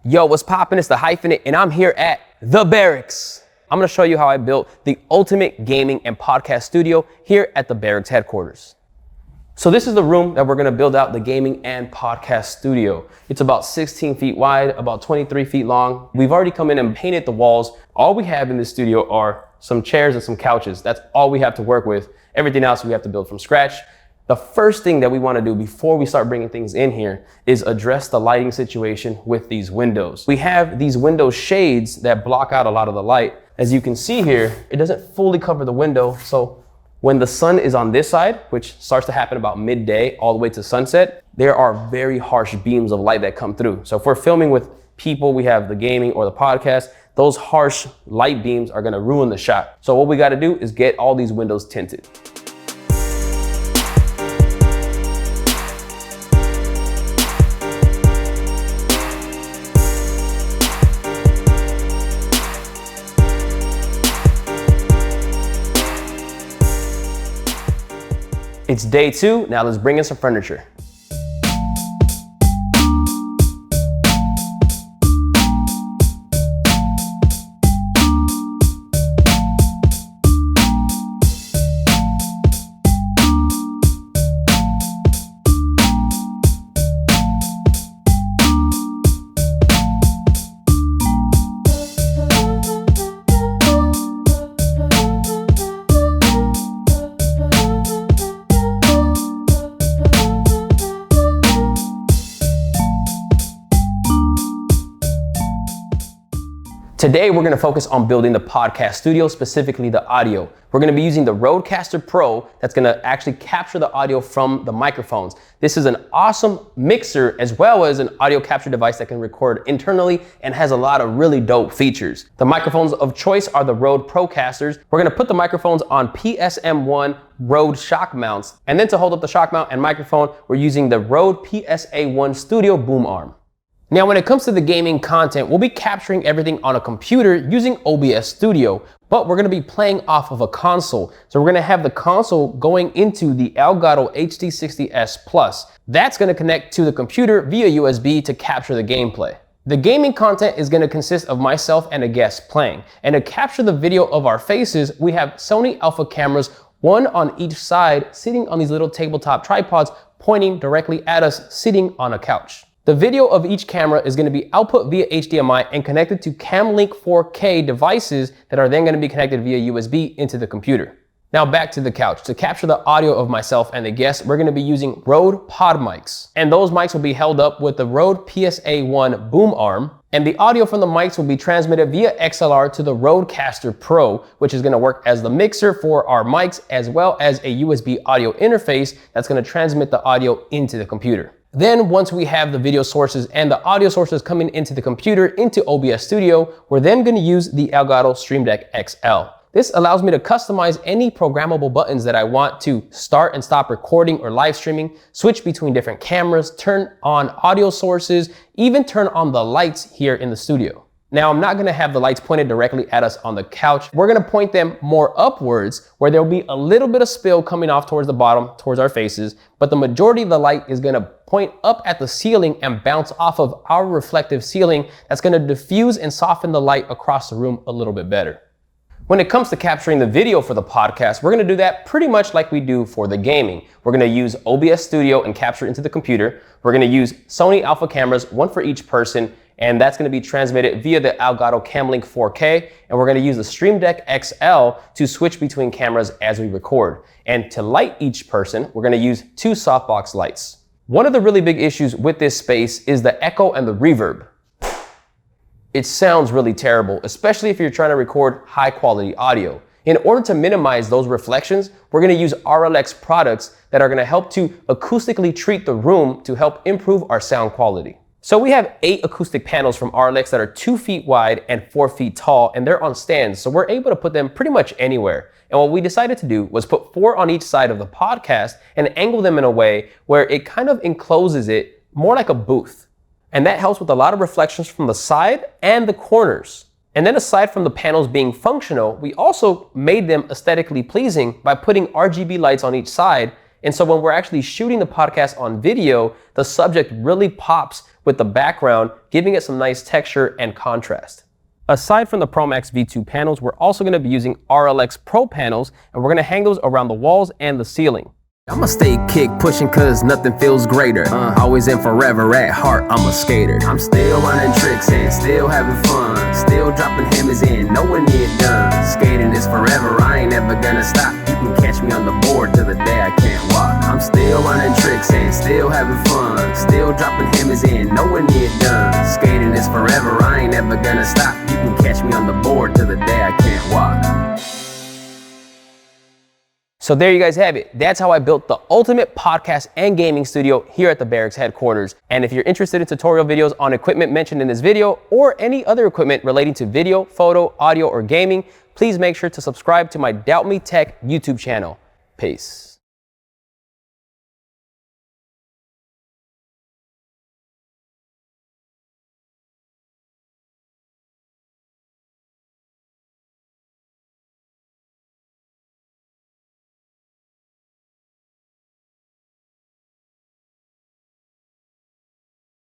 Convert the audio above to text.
Yo, what's poppin'? It's the Hyphenate, and I'm here at the Berrics. I'm gonna show you how I built the ultimate gaming and podcast studio here at the Berrics headquarters. So this is the room that we're gonna build out the gaming and podcast studio. It's about 16 feet wide, about 23 feet long. We've already come in and painted the walls. All we have in this studio are some chairs and some couches. That's all we have to work with. Everything else we have to build from scratch. The first thing that we want to do before we start bringing things in here is address the lighting situation with these windows. We have these window shades that block out a lot of the light. As you can see here, it doesn't fully cover the window. So when the sun is on this side, which starts to happen about midday all the way to sunset, there are very harsh beams of light that come through. So if we're filming with people, we have the gaming or the podcast, those harsh light beams are going to ruin the shot. So what we got to do is get all these windows tinted. It's day 2, now let's bring in some furniture. Today, we're gonna focus on building the podcast studio, specifically the audio. We're gonna be using the Rodecaster Pro that's gonna actually capture the audio from the microphones. This is an awesome mixer as well as an audio capture device that can record internally and has a lot of really dope features. The microphones of choice are the Rode Procasters. We're gonna put the microphones on PSM1 Rode shock mounts. And then to hold up the shock mount and microphone, we're using the Rode PSA1 Studio boom arm. Now, when it comes to the gaming content, we'll be capturing everything on a computer using OBS Studio, but we're gonna be playing off of a console. So we're gonna have the console going into the Elgato HD60S Plus. That's gonna connect to the computer via USB to capture the gameplay. The gaming content is gonna consist of myself and a guest playing. And to capture the video of our faces, we have Sony Alpha cameras, one on each side, sitting on these little tabletop tripods, pointing directly at us, sitting on a couch. The video of each camera is going to be output via HDMI and connected to CamLink 4K devices that are then going to be connected via USB into the computer. Now back to the couch. To capture the audio of myself and the guests, we're going to be using Rode Pod mics. And those mics will be held up with the Rode PSA1 boom arm. And the audio from the mics will be transmitted via XLR to the Rodecaster Pro, which is going to work as the mixer for our mics as well as a USB audio interface that's going to transmit the audio into the computer. Then once we have the video sources and the audio sources coming into the computer into OBS Studio, we're then going to use the Elgato Stream Deck XL. This allows me to customize any programmable buttons that I want to start and stop recording or live streaming, switch between different cameras, turn on audio sources, even turn on the lights here in the studio. Now, I'm not gonna have the lights pointed directly at us on the couch. We're gonna point them more upwards where there'll be a little bit of spill coming off towards the bottom, towards our faces, but the majority of the light is gonna point up at the ceiling and bounce off of our reflective ceiling. That's gonna diffuse and soften the light across the room a little bit better. When it comes to capturing the video for the podcast, we're gonna do that pretty much like we do for the gaming. We're gonna use OBS Studio and capture into the computer. We're gonna use Sony Alpha cameras, one for each person, and that's gonna be transmitted via the Elgato CamLink 4K, and we're gonna use the Stream Deck XL to switch between cameras as we record. And to light each person, we're gonna use 2 softbox lights. One of the really big issues with this space is the echo and the reverb. It sounds really terrible, especially if you're trying to record high quality audio. In order to minimize those reflections, we're gonna use RLX products that are gonna help to acoustically treat the room to help improve our sound quality. So we have 8 acoustic panels from RLX that are 2 feet wide and 4 feet tall, and they're on stands, so we're able to put them pretty much anywhere. And what we decided to do was put 4 on each side of the podcast and angle them in a way where it kind of encloses it more like a booth. And that helps with a lot of reflections from the side and the corners. And then aside from the panels being functional, we also made them aesthetically pleasing by putting RGB lights on each side And so when we're actually shooting the podcast on video, the subject really pops with the background, giving it some nice texture and contrast. Aside from the Pro Max V2 panels, we're also going to be using RLX Pro panels, and we're going to hang those around the walls and the ceiling. I'ma stay kick pushing cause nothing feels greater. Always and forever at heart, I'm a skater. I'm still running tricks and still having fun. Still dropping hammers in, nowhere near done. Skating is forever, I ain't ever gonna stop. You can catch me on the board till the day I can't walk. I'm still running tricks and still having fun. Still dropping hammers in, nowhere near done. Skating is forever, I ain't ever gonna stop. You can catch me on the board till the day I can't walk. So there you guys have it. That's how I built the ultimate podcast and gaming studio here at the Berrics headquarters. And if you're interested in tutorial videos on equipment mentioned in this video or any other equipment relating to video, photo, audio, or gaming, please make sure to subscribe to my Doubt Me Tech YouTube channel. Peace.